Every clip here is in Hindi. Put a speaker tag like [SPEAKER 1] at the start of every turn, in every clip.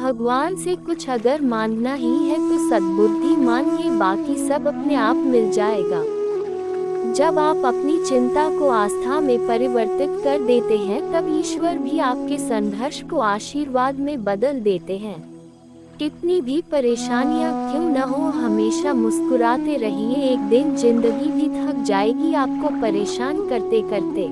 [SPEAKER 1] भगवान से कुछ अगर मांगना ही है तो सद्बुद्धि मांगिए, बाकी सब अपने आप मिल जाएगा। जब आप अपनी चिंता को आस्था में परिवर्तित कर देते हैं तब ईश्वर भी आपके संघर्ष को आशीर्वाद में बदल देते हैं। कितनी भी परेशानियां क्यों न हो, हमेशा मुस्कुराते रहिए। एक दिन जिंदगी भी थक जाएगी आपको परेशान करते करते।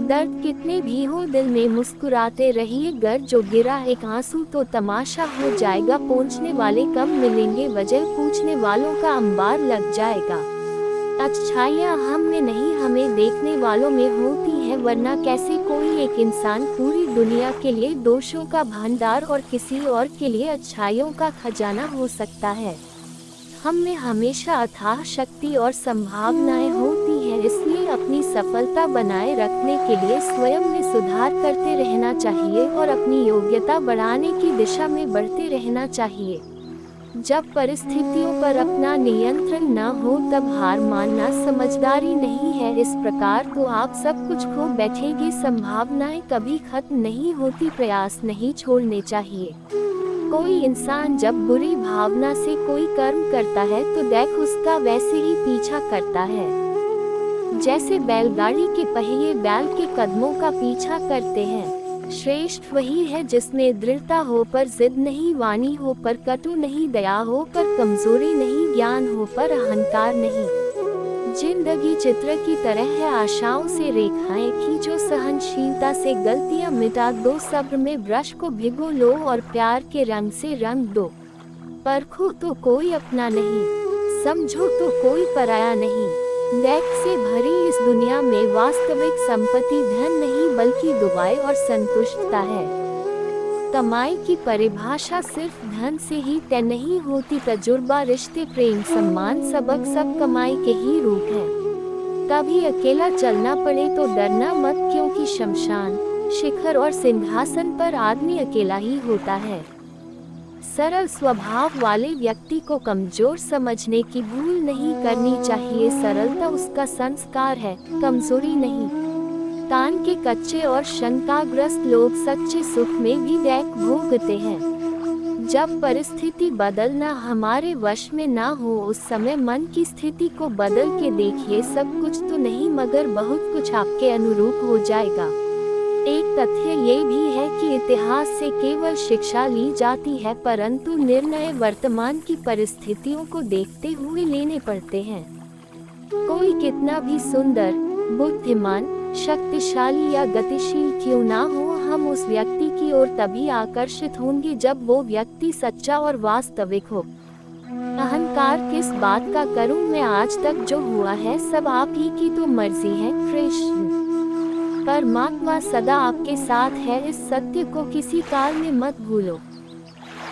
[SPEAKER 1] दर्द कितने भी हो दिल में मुस्कुराते रहिए। गर जो गिरा एक आंसू तो तमाशा हो जाएगा। पहुंचने वाले कम मिलेंगे, वजह पूछने वालों का अंबार लग जाएगा। अच्छाइयाँ हम में नहीं हमें देखने वालों में होती है, वरना कैसे कोई एक इंसान पूरी दुनिया के लिए दोषों का भंडार और किसी और के लिए अच्छाइयों का खजाना हो सकता है। हम में हमेशा अथाह शक्ति और संभावनाएं होती हैं, इसलिए अपनी सफलता बनाए रखने के लिए स्वयं में सुधार करते रहना चाहिए और अपनी योग्यता बढ़ाने की दिशा में बढ़ते रहना चाहिए। जब परिस्थितियों पर अपना नियंत्रण न हो तब हार मानना समझदारी नहीं है। इस प्रकार तो आप सब कुछ खो बैठेंगे। संभावनाएं कभी खत्म नहीं होती, प्रयास नहीं छोड़ने चाहिए। कोई इंसान जब बुरी भावना से कोई कर्म करता है तो देख उसका वैसे ही पीछा करता है। जैसे बैलगाड़ी के पहिए बैल के कदमों का पीछा करते हैं। श्रेष्ठ वही है जिसमें दृढ़ता हो पर जिद नहीं, वाणी हो पर कटु नहीं, दया हो पर कमजोरी नहीं, ज्ञान हो पर अहंकार नहीं। जिंदगी चित्र की तरह है, आशाओं से रेखाएं खींचो, सहनशीलता से गलतियां मिटा दो, सब्र में ब्रश को भिगो लो और प्यार के रंग से रंग दो। परखो तो कोई अपना नहीं, समझो तो कोई पराया नहीं। लैक से भरी इस दुनिया में वास्तविक संपत्ति धन नहीं बल्कि दुआएं और संतुष्टता है। कमाई की परिभाषा सिर्फ धन से ही तय नहीं होती। तजुर्बा, रिश्ते, प्रेम, सम्मान, सबक सब कमाई के ही रूप हैं। कभी अकेला चलना पड़े तो डरना मत, क्योंकि शमशान, शिखर और सिंहासन पर आदमी अकेला ही होता है। सरल स्वभाव वाले व्यक्ति को कमजोर समझने की भूल नहीं करनी चाहिए। सरलता उसका संस्कार है, कमजोरी नहीं। कान के कच्चे और शंकाग्रस्त लोग सच्चे सुख में भी दैक भोगते हैं। जब परिस्थिति बदलना हमारे वश में ना हो उस समय मन की स्थिति को बदल के देखिए। सब कुछ तो नहीं मगर बहुत कुछ आपके अनुरूप हो जाएगा। एक तथ्य ये भी है कि इतिहास से केवल शिक्षा ली जाती है, परंतु निर्णय वर्तमान की परिस्थितियों को देखते हुए लेने पड़ते हैं। कोई कितना भी सुंदर, बुद्धिमान, शक्तिशाली या गतिशील क्यों ना हो, हम उस व्यक्ति की ओर तभी आकर्षित होंगे जब वो व्यक्ति सच्चा और वास्तविक हो। अहंकार किस बात का करूं मैं, आज तक जो हुआ है सब आप ही की तो मर्जी है। कृष्ण परमात्मा सदा आपके साथ है, इस सत्य को किसी काल में मत भूलो।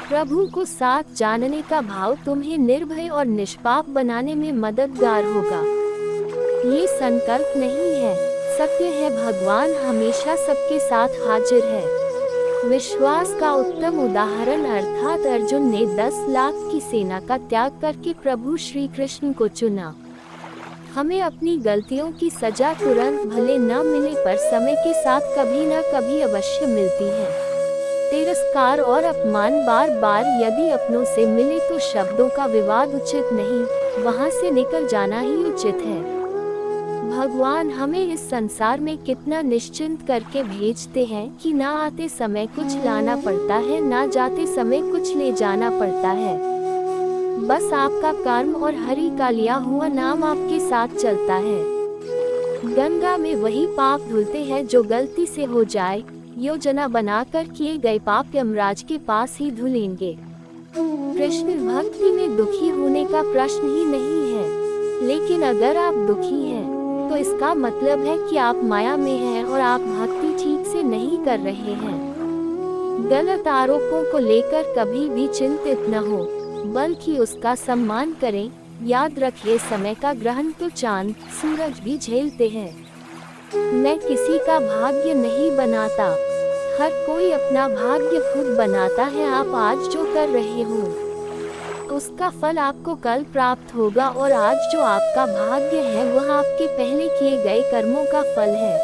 [SPEAKER 1] प्रभु को साथ जानने का भाव तुम्हें निर्भय और निष्पाप बनाने में मददगार होगा। ये संकल्प नहीं है, सत्य है। भगवान हमेशा सबके साथ हाजिर है। विश्वास का उत्तम उदाहरण अर्थात अर्जुन ने 10 लाख की सेना का त्याग करके प्रभु श्री कृष्ण को चुना। हमें अपनी गलतियों की सजा तुरंत भले न मिले पर समय के साथ कभी न कभी अवश्य मिलती है। तिरस्कार और अपमान बार बार यदि अपनों से मिले तो शब्दों का विवाद उचित नहीं, वहां से निकल जाना ही उचित है। भगवान हमें इस संसार में कितना निश्चिंत करके भेजते हैं कि ना आते समय कुछ लाना पड़ता है, ना जाते समय कुछ ले जाना पड़ता है। बस आपका कर्म और हरि का लिया हुआ नाम आपके साथ चलता है। गंगा में वही पाप धुलते हैं जो गलती से हो जाए। योजना बनाकर किए गए पाप यमराज के पास ही धुलेंगे। कृष्ण भक्ति में दुखी होने का प्रश्न ही नहीं है, लेकिन अगर आप दुखी हैं तो इसका मतलब है कि आप माया में हैं और आप भक्ति ठीक से नहीं कर रहे हैं। गलत आरोपों को लेकर कभी भी चिंतित न हो, बल्कि उसका सम्मान करें। याद रखिए समय का ग्रहण तो चांद, सूरज भी झेलते हैं। मैं किसी का भाग्य नहीं बनाता, हर कोई अपना भाग्य खुद बनाता है। आप आज जो कर रहे हो उसका फल आपको कल प्राप्त होगा और आज जो आपका भाग्य है वह आपके पहले किए गए कर्मों का फल है।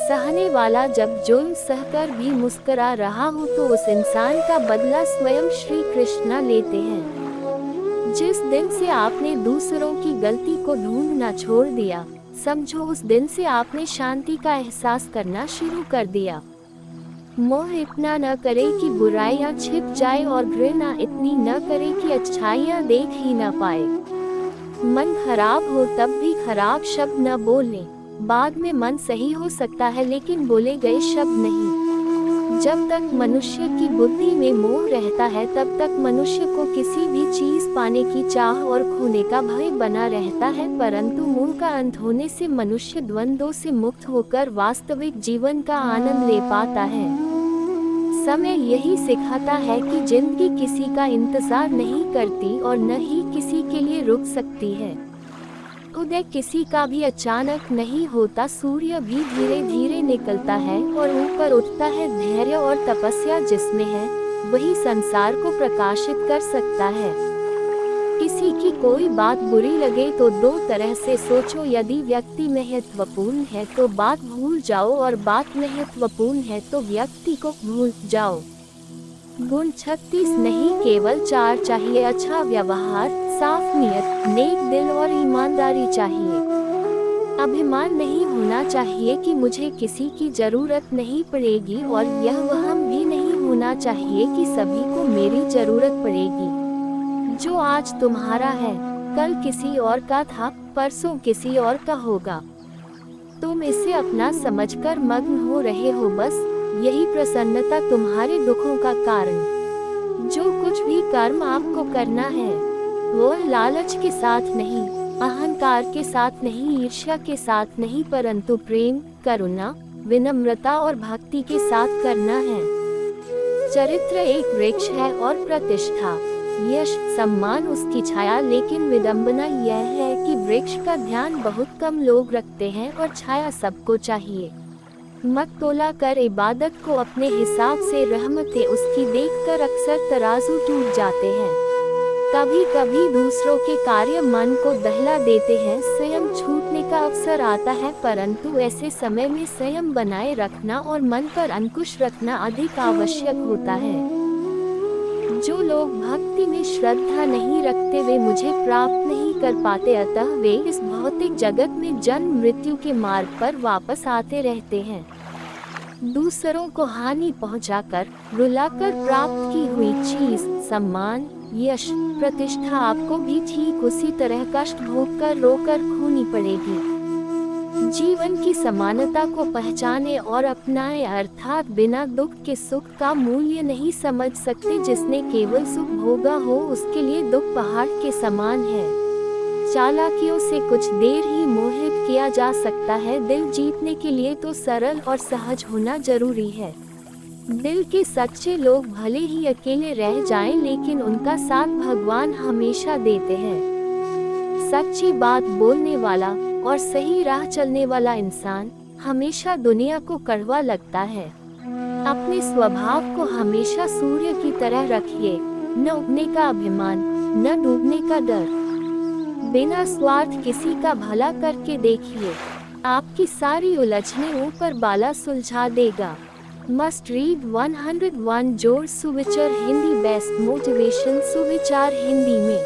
[SPEAKER 1] सहने वाला जब जुल्म सहकर भी मुस्कुरा रहा हो तो उस इंसान का बदला स्वयं श्री कृष्ण लेते हैं। जिस दिन से आपने दूसरों की गलती को ढूंढना छोड़ दिया, समझो उस दिन से आपने शांति का एहसास करना शुरू कर दिया। मोह इतना न करे कि बुराइयां छिप जाए और घृणा इतनी न करे कि अच्छाइयां देख ही न पाए। मन खराब हो तब भी खराब शब्द न बोलें। बाद में मन सही हो सकता है लेकिन बोले गए शब्द नहीं। जब तक मनुष्य की बुद्धि में मोह रहता है तब तक मनुष्य को किसी भी चीज पाने की चाह और खोने का भय बना रहता है, परंतु मोह का अंत होने से मनुष्य द्वंद्वों से मुक्त होकर वास्तविक जीवन का आनंद ले पाता है। समय यही सिखाता है कि जिंदगी किसी का इंतजार नहीं करती और न ही किसी के लिए रुक सकती है। उदय किसी का भी अचानक नहीं होता, सूर्य भी धीरे धीरे निकलता है और ऊपर उठता है। धैर्य और तपस्या जिसमें है वही संसार को प्रकाशित कर सकता है। किसी की कोई बात बुरी लगे तो दो तरह से सोचो, यदि व्यक्ति महत्वपूर्ण है तो बात भूल जाओ और बात महत्वपूर्ण है तो व्यक्ति को भूल जाओ। गुण 36 नहीं केवल 4 चाहिए, अच्छा व्यवहार, साफ नियत, नेक दिल और ईमानदारी चाहिए। अभिमान नहीं होना चाहिए कि मुझे किसी की जरूरत नहीं पड़ेगी और यह वहम भी नहीं होना चाहिए कि सभी को मेरी जरूरत पड़ेगी। जो आज तुम्हारा है कल किसी और का था, परसों किसी और का होगा। तुम इसे अपना समझकर मग्न हो रहे हो, बस यही प्रसन्नता तुम्हारे दुखों का कारण। जो कुछ भी कर्म आपको करना है वो लालच के साथ नहीं, अहंकार के साथ नहीं, ईर्ष्या के साथ नहीं, परंतु प्रेम, करुणा, विनम्रता और भक्ति के साथ करना है। चरित्र एक वृक्ष है और प्रतिष्ठा, यश, सम्मान उसकी छाया, लेकिन विडंबना यह है कि वृक्ष का ध्यान बहुत कम लोग रखते हैं और छाया सबको चाहिए। मत तोला कर इबादत को अपने हिसाब से, रहमतें उसकी देखकर अक्सर तराजू टूट जाते हैं। कभी कभी दूसरों के कार्य मन को दहला देते हैं, संयम छूटने का अवसर आता है, परंतु ऐसे समय में संयम बनाए रखना और मन पर अंकुश रखना अधिक आवश्यक होता है। जो लोग भक्ति में श्रद्धा नहीं रखते वे मुझे प्राप्त नहीं कर पाते, अतः वे इस भौतिक जगत में जन्म मृत्यु के मार्ग पर वापस आते रहते हैं। दूसरों को हानि पहुंचाकर, रुलाकर प्राप्त की हुई चीज, सम्मान, यश, प्रतिष्ठा आपको भी ठीक उसी तरह कष्ट भोगकर रोकर खोनी पड़ेगी। जीवन की समानता को पहचाने और अपनाए, अर्थात बिना दुख के सुख का मूल्य नहीं समझ सकते। जिसने केवल सुख भोगा हो उसके लिए दुख पहाड़ के समान है। चालाकियों से कुछ देर ही मोहित किया जा सकता है, दिल जीतने के लिए तो सरल और सहज होना जरूरी है। दिल के सच्चे लोग भले ही अकेले रह जाएं, लेकिन उनका साथ भगवान हमेशा देते हैं। सच्ची बात बोलने वाला और सही राह चलने वाला इंसान हमेशा दुनिया को कड़वा लगता है। अपने स्वभाव को हमेशा सूर्य की तरह रखिए, न उगने का अभिमान, न डूबने का डर। बिना स्वार्थ किसी का भला करके देखिए, आपकी सारी उलझने ऊपर बाला सुलझा देगा। मस्ट रीड 101 जोर सुविचार हिंदी, बेस्ट मोटिवेशन सुविचार हिंदी में।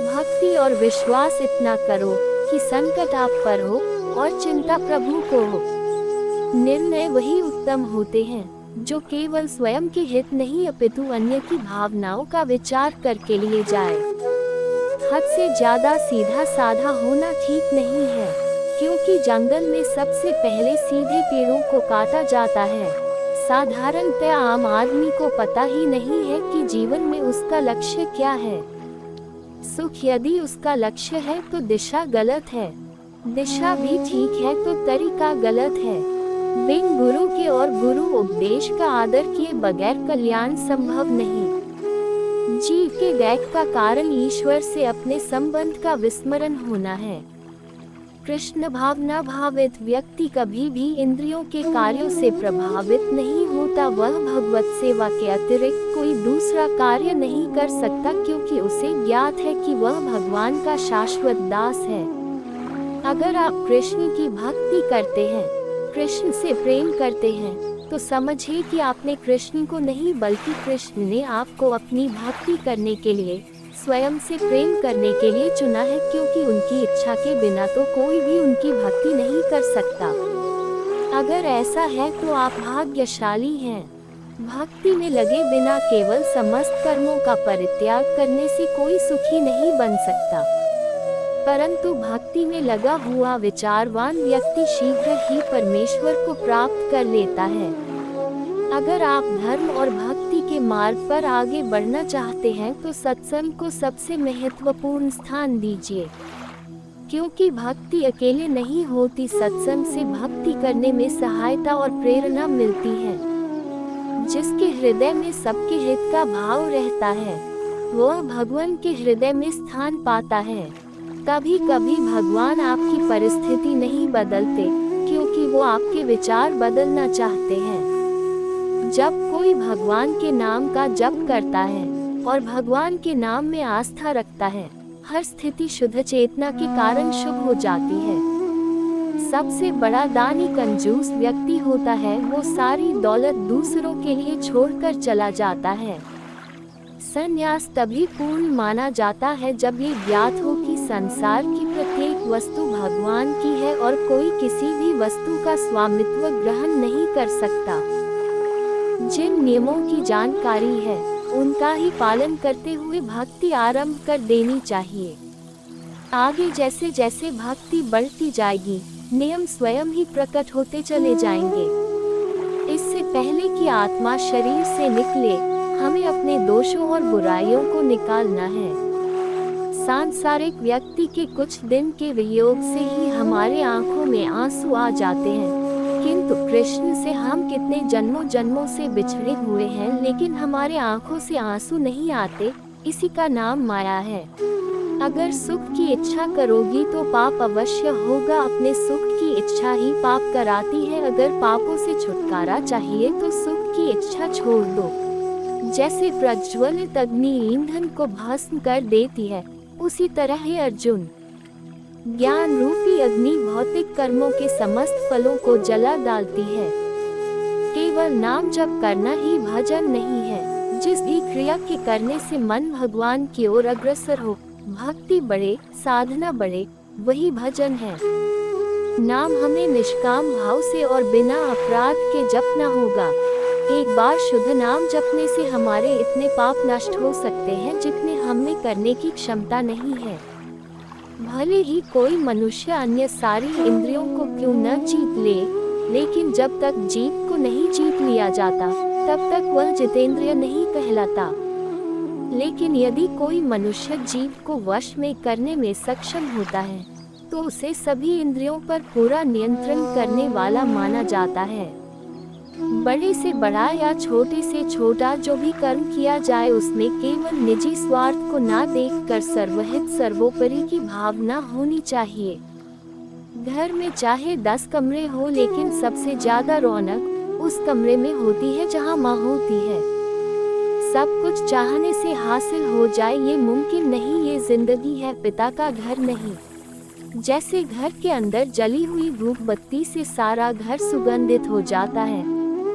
[SPEAKER 1] भक्ति और विश्वास इतना करो कि संकट आप पर हो और चिंता प्रभु को हो। निर्णय वही उत्तम होते हैं जो केवल स्वयं के हित नहीं अपितु अन्य की भावनाओं का विचार करके लिए जाए। हद से ज्यादा सीधा साधा होना ठीक नहीं है, क्योंकि जंगल में सबसे पहले सीधे पेड़ों को काटा जाता है। साधारणतः आम आदमी को पता ही नहीं है कि जीवन में उसका लक्ष्य क्या है। सुख यदि उसका लक्ष्य है तो दिशा गलत है, दिशा भी ठीक है तो तरीका गलत है। बिन गुरु के और गुरु उपदेश का आदर किए बगैर कल्याण संभव नहीं। जीव के दैक का कारण ईश्वर से अपने संबंध का विस्मरण होना है। कृष्ण भावना भावित व्यक्ति कभी भी इंद्रियों के कार्यों से प्रभावित नहीं होता। वह भगवत सेवा के अतिरिक्त कोई दूसरा कार्य नहीं कर सकता, क्योंकि उसे ज्ञात है कि वह भगवान का शाश्वत दास है। अगर आप कृष्ण की भक्ति करते हैं, कृष्ण से प्रेम करते हैं तो समझिए कि आपने कृष्ण को नहीं बल्कि कृष्ण ने आपको अपनी भक्ति करने के लिए, स्वयं से प्रेम करने के लिए चुना है, क्योंकि उनकी इच्छा के बिना तो कोई भी उनकी भक्ति नहीं कर सकता। अगर ऐसा है तो आप भाग्यशाली हैं। भक्ति में लगे बिना केवल समस्त कर्मों का परित्याग करने से कोई सुखी नहीं बन सकता, परंतु भक्ति में लगा हुआ विचारवान व्यक्ति शीघ्र ही परमेश्वर को प्राप्त कर लेता है। अगर आप धर्म और भक्ति के मार्ग पर आगे बढ़ना चाहते हैं तो सत्संग को सबसे महत्वपूर्ण स्थान दीजिए, क्योंकि भक्ति अकेले नहीं होती, सत्संग से भक्ति करने में सहायता और प्रेरणा मिलती है। जिसके हृदय में सबके हित का भाव रहता है वह भगवान के हृदय में स्थान पाता है। कभी कभी भगवान आपकी परिस्थिति नहीं बदलते, क्योंकि वो आपके विचार बदलना चाहते हैं। जब कोई भगवान के नाम का जप करता है और भगवान के नाम में आस्था रखता है, हर स्थिति शुद्ध चेतना के कारण शुभ हो जाती है। सबसे बड़ा दानी कंजूस व्यक्ति होता है, वो सारी दौलत दूसरों के लिए छोड़कर चला जाता है। संन्यास तभी पूर्ण माना जाता है जब ये ज्ञात हो कि संसार की प्रत्येक वस्तु भगवान की है और कोई किसी भी वस्तु का स्वामित्व ग्रहण नहीं कर सकता। जिन नियमों की जानकारी है उनका ही पालन करते हुए भक्ति आरंभ कर देनी चाहिए। आगे जैसे जैसे भक्ति बढ़ती जाएगी, नियम स्वयं ही प्रकट होते चले जाएंगे। इससे पहले कि आत्मा शरीर से निकले, हमें अपने दोषों और बुराइयों को निकालना है। सांसारिक व्यक्ति के कुछ दिन के वियोग से ही हमारे आंखों में आंसू आ जाते हैं, किंतु कृष्ण से हम कितने जन्मों जन्मों से बिछड़े हुए हैं, लेकिन हमारे आंखों से आंसू नहीं आते। इसी का नाम माया है। अगर सुख की इच्छा करोगी तो पाप अवश्य होगा। अपने सुख की इच्छा ही पाप कराती है। अगर पापों से छुटकारा चाहिए तो सुख की इच्छा छोड़ दो। जैसे प्रज्वलित अग्नि ईंधन को भस्म कर देती है, उसी तरह ही अर्जुन ज्ञान रूपी अग्नि भौतिक कर्मों के समस्त फलों को जला डालती है। केवल नाम जप करना ही भजन नहीं है। जिस भी क्रिया के करने से मन भगवान की ओर अग्रसर हो, भक्ति बढ़े, साधना बढ़े, वही भजन है। नाम हमें निष्काम भाव से और बिना अपराध के जपना होगा। एक बार शुद्ध नाम जपने से हमारे इतने पाप नष्ट हो सकते हैं जितने हमें करने की क्षमता नहीं है। भले ही कोई मनुष्य अन्य सारी इंद्रियों को क्यों न जीत ले, लेकिन जब तक जीत को नहीं जीत लिया जाता तब तक वह जितेंद्रिय नहीं कहलाता। लेकिन यदि कोई मनुष्य जीव को वश में करने में सक्षम होता है तो उसे सभी इंद्रियों पर पूरा नियंत्रण करने वाला माना जाता है। बड़े से बड़ा या छोटे से छोटा जो भी कर्म किया जाए, उसमें केवल निजी स्वार्थ को ना देखकर सर्वहित सर्वोपरि की भावना होनी चाहिए। घर में चाहे 10 कमरे हो, लेकिन सबसे ज्यादा रौनक उस कमरे में होती है जहाँ माँ होती है। सब कुछ चाहने से हासिल हो जाए ये मुमकिन नहीं। ये जिंदगी है, पिता का घर नहीं। जैसे घर के अंदर जली हुई धूप बत्ती से सारा घर सुगंधित हो जाता है,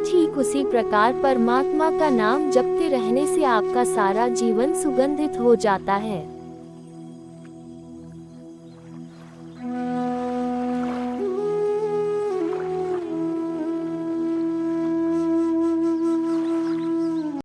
[SPEAKER 1] ठीक उसी प्रकार परमात्मा का नाम जपते रहने से आपका सारा जीवन सुगंधित हो जाता है।